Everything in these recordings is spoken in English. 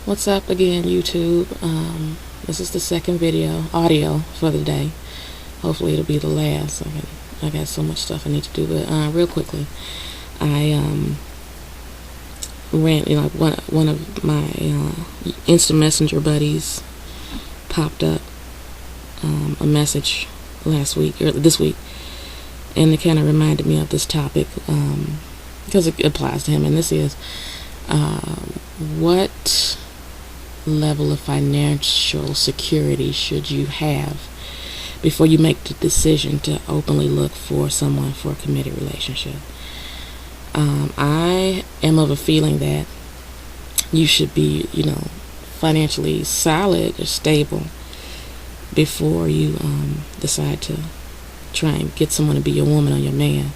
What's up again, YouTube? This is the second audio for the day. Hopefully it'll be the last. I got so much stuff I need to do, but real quickly, I ran. One of my instant messenger buddies popped up a message last week or this week, and it kind of reminded me of this topic because it applies to him. And this is what level of financial security should you have before you make the decision to openly look for someone for a committed relationship. I am of a feeling that you should be, financially solid or stable before you decide to try and get someone to be your woman or your man.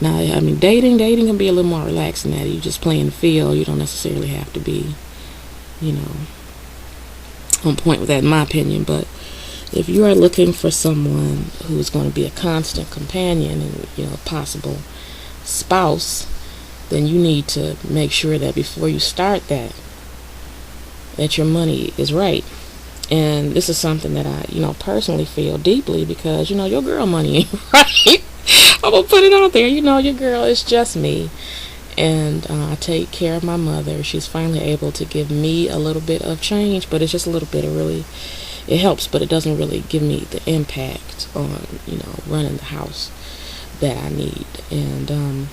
Now, I mean, dating can be a little more relaxed than that. You just play in the field. You don't necessarily have to be on point with that, in my opinion. But if you are looking for someone who is going to be a constant companion and possible spouse, then you need to make sure that before you start that your money is right. And this is something that I personally feel deeply, because your girl money ain't right. I'm gonna put it out there. Your girl is just me. And I take care of my mother. She's finally able to give me a little bit of change, but it's just a little bit. It helps, but it doesn't really give me the impact on, running the house that I need. And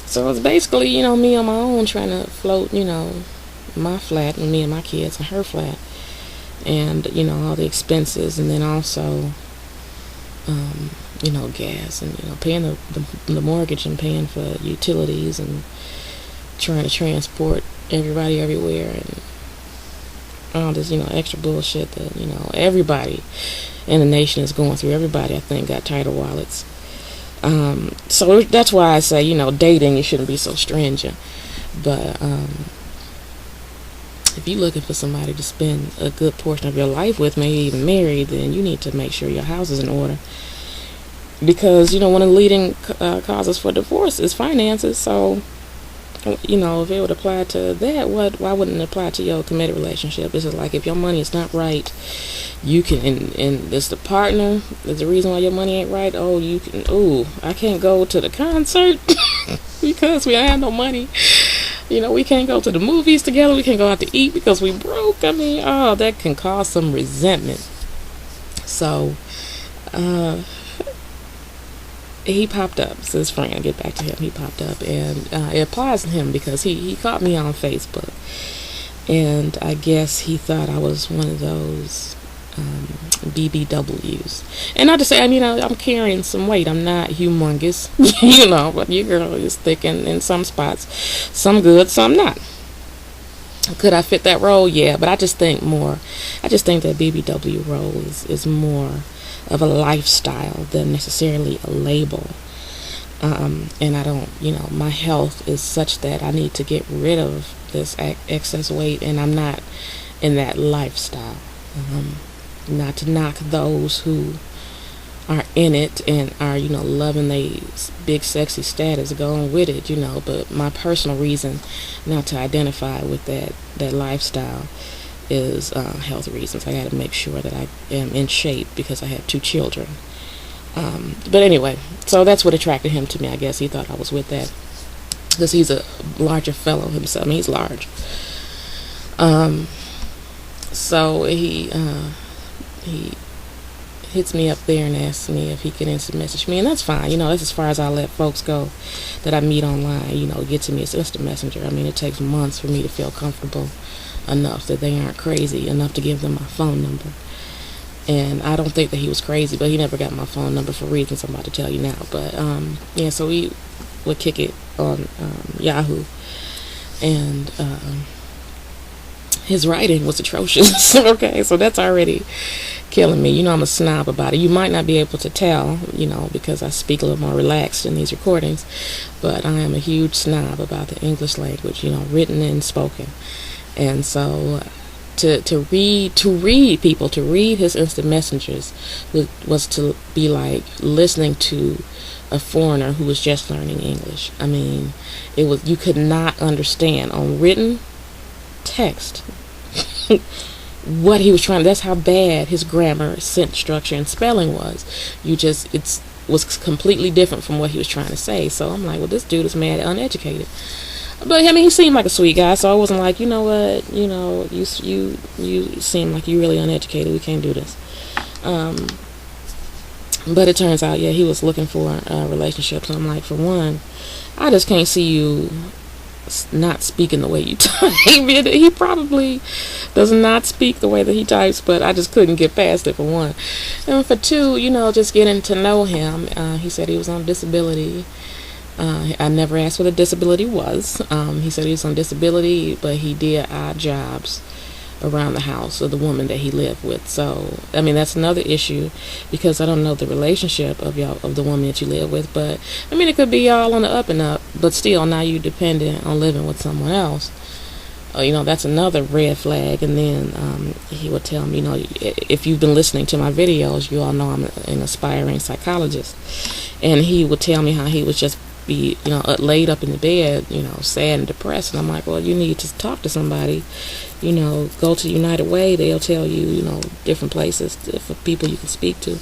so it's basically, me on my own trying to float, my flat, and me and my kids and her flat, and all the expenses, and then also gas, and paying the mortgage, and paying for utilities, and trying to transport everybody everywhere, and all this extra bullshit that everybody in the nation is going through. Everybody, I think, got tighter wallets. So that's why I say dating, you shouldn't be so stringent. But if you're looking for somebody to spend a good portion of your life with, maybe even married, then you need to make sure your house is in order. Because, one of the leading causes for divorce is finances. So, if it would apply to that, why wouldn't it apply to your committed relationship? This is like, if your money is not right, you can, and it's the partner, is the reason why your money ain't right. I can't go to the concert because we don't have no money. We can't go to the movies together. We can't go out to eat because we broke. I mean, that can cause some resentment. So, he popped up. So his friend, get back to him, he popped up, and it applies to him because he caught me on Facebook, and I guess he thought I was one of those BBWs. And not to say, I'm carrying some weight. I'm not humongous, but your girl is thick in some spots, some good, some not. Could I fit that role? Yeah, but I just think that BBW role is more of a lifestyle than necessarily a label. And I don't, my health is such that I need to get rid of this excess weight, and I'm not in that lifestyle. Not to knock those who are in it and are, loving their big sexy status, going with it, but my personal reason not to identify with that lifestyle is health reasons. I got to make sure that I am in shape because I have 2 children. But anyway, so that's what attracted him to me. I guess he thought I was with that because he's a larger fellow himself. I mean, he's large. So he hits me up there and asks me if he can instant message me, and that's fine. That's as far as I let folks go that I meet online. Get to me, it's instant messenger. I mean, it takes months for me to feel comfortable enough that they aren't crazy enough to give them my phone number. And I don't think that he was crazy, but he never got my phone number for reasons I'm about to tell you now. But so we would kick it on Yahoo, and his writing was atrocious. Okay, so that's already killing me. I'm a snob about it. You might not be able to tell, because I speak a little more relaxed in these recordings, but I am a huge snob about the English language, written and spoken. And so to read his instant messengers was to be like listening to a foreigner who was just learning English. I mean, you could not understand on written text what he was trying. That's how bad his grammar, sentence structure, and spelling was. It was completely different from what he was trying to say. So I'm like, well, this dude is mad uneducated. But I mean, he seemed like a sweet guy, so I wasn't like, you know what, you seem like you really uneducated. We can't do this. But it turns out, yeah, he was looking for a relationship. So I'm like, for one, I just can't see you not speaking the way you type. He probably does not speak the way that he types, but I just couldn't get past it, for one. And for two, just getting to know him. He said he was on disability. I never asked what a disability was. He said he was on disability, but he did odd jobs around the house of the woman that he lived with. So, I mean, that's another issue, because I don't know the relationship of the woman that you live with. But I mean, it could be y'all on the up and up, but still, now you dependent on living with someone else. That's another red flag. And then he would tell me, if you've been listening to my videos, you all know I'm an aspiring psychologist, and he would tell me how he was just be laid up in the bed, sad and depressed. And I'm like, well, you need to talk to somebody. Go to United Way. They'll tell you, different places for people you can speak to.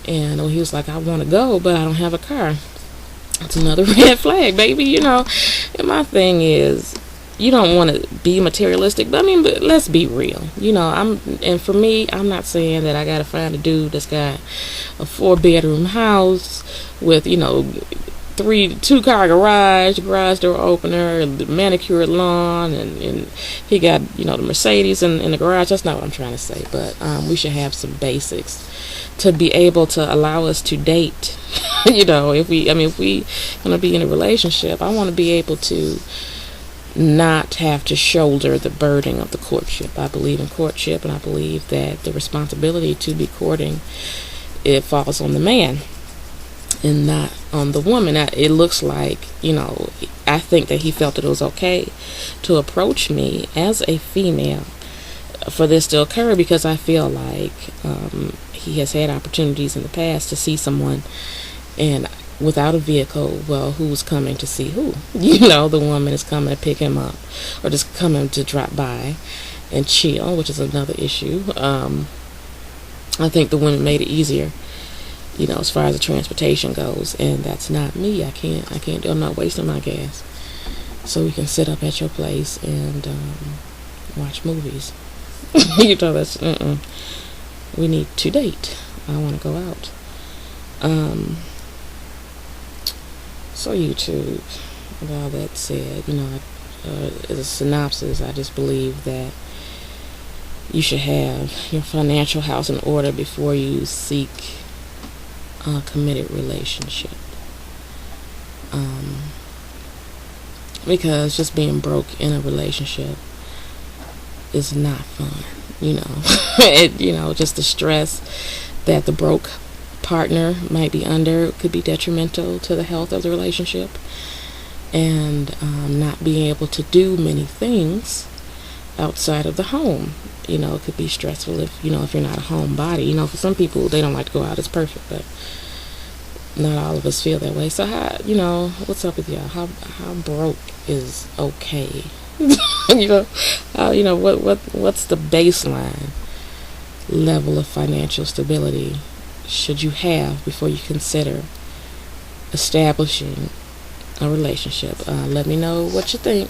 And he was like, I want to go, but I don't have a car. It's another red flag, baby. And my thing is, you don't want to be materialistic, but but let's be real. And for me, I'm not saying that I gotta find a dude that's got a 4-bedroom house with 2-car garage door opener, the manicured lawn, and he got the Mercedes in the garage. That's not what I'm trying to say, but we should have some basics to be able to allow us to date. If we gonna be in a relationship, I want to be able to not have to shoulder the burden of the courtship. I believe in courtship, and I believe that the responsibility to be courting, it falls on the man and not on the woman. It looks like, I think that he felt that it was okay to approach me as a female for this to occur, because I feel like he has had opportunities in the past to see someone and without a vehicle. Well, who's coming to see who? The woman is coming to pick him up, or just coming to drop by and chill, which is another issue. I think the women made it easier, as far as the transportation goes, and that's not me. I can't. I'm not wasting my gas, so we can sit up at your place and watch movies. That's we need to date. I want to go out. So YouTube, with all that said, as a synopsis, I just believe that you should have your financial house in order before you seek a committed relationship. Because just being broke in a relationship is not fun. Just the stress that the broke partner might be under could be detrimental to the health of the relationship, and not being able to do many things outside of the home. It could be stressful if you're not a homebody. For some people, they don't like to go out. It's perfect, but not all of us feel that way. So how, what's up with y'all? How broke is okay? What's the baseline level of financial stability should you have before you consider establishing a relationship? Let me know what you think.